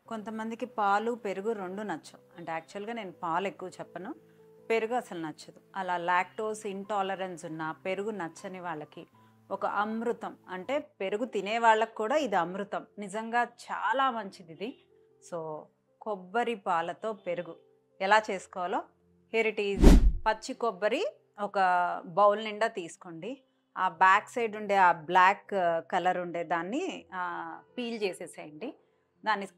కొంతమందికి పాలు, పెరుగు 2 నచ్చవు. అంటే యాక్చువల్‌గా నేను పాలు ఎక్కువ చెప్పను. పెరుగు అసలు నచ్చదు. అలా లాక్టోస్ ఇంటాలరెన్స్ ఉన్న, పెరుగు నచ్చని వాళ్ళకి ఒక అమృతం. అంటే పెరుగు తినే వాళ్ళకి కూడా ఇది అమృతం. నిజంగా చాలా మంచిదిది. సో, కొబ్బరి పాలతో పెరుగు ఎలా చేసుకోవాలో హియర్ ఇట్ ఈజ్. పచ్చి కొబ్బరి ఒక బౌల్ నిండా తీసుకోండి. ఆ బ్యాక్ సైడ్ ఉండే ఆ బ్లాక్ కలర్ ఉండే దాన్ని పీల్ చేసేసేయండి.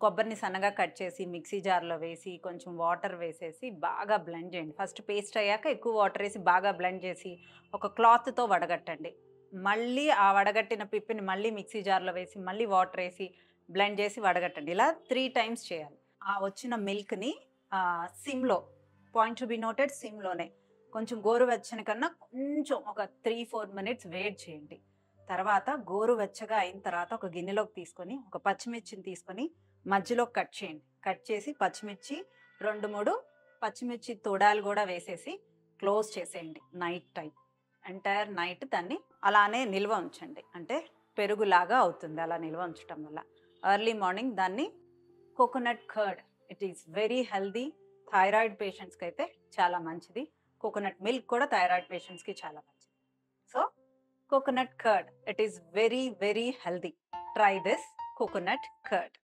కొబ్బరిని సన్నగా కట్ చేసి మిక్సీ జార్‌లో వేసి, కొంచెం వాటర్ వేసేసి బాగా బ్లెండ్ చేయండి. ఫస్ట్ పేస్ట్ అయ్యాక ఎక్కువ వాటర్ ఏసి బాగా బ్లెండ్ చేసి, ఒక క్లాత్‌తో వడగట్టండి. మళ్ళీ ఆ వడగట్టిన పిప్పిని మళ్ళీ మిక్సీ జార్‌లో వేసి, మళ్ళీ వాటర్ ఏసి బ్లెండ్ చేసి వడగట్టండి. ఇలా 3 టైమ్స్ చేయాలి. ఆ వచ్చిన మిల్క్‌ని సిమ్‌లో, పాయింట్ టు బి నోటెడ్, సిమ్‌లోనే కొంచెం గోరువెచ్చని కన్నా కొంచెం ఒక 3, 4 మినిట్స్ వేడి చేయండి. తర్వాత గోరువెచ్చగా అయిన తర్వాత ఒక గిన్నెలోకి తీసుకొని, ఒక పచ్చిమిర్చిని తీసుకొని మధ్యలో కట్ చేయండి. కట్ చేసి పచ్చిమిర్చి 2, 3 పచ్చిమిర్చి తొడాలు గూడా వేసేసి క్లోజ్ చేసేయండి నైట్ టైమ్. ఎంటైర్ నైట్ దాన్ని అలానే నిల్వ ఉంచండి. అంటే పెరుగులాగా అవుతుంది అలా నిల్వ ఉంచటం వల్ల. ఎర్లీ మార్నింగ్ దాన్ని coconut curd, it is very healthy. Thyroid పేషెంట్స్‌కైతే చాలా మంచిది. కోకోనట్ మిల్క్ కూడా థైరాయిడ్ పేషెంట్స్‌కి చాలా మంచిది. So, coconut curd. It is very, very healthy. Try this coconut curd.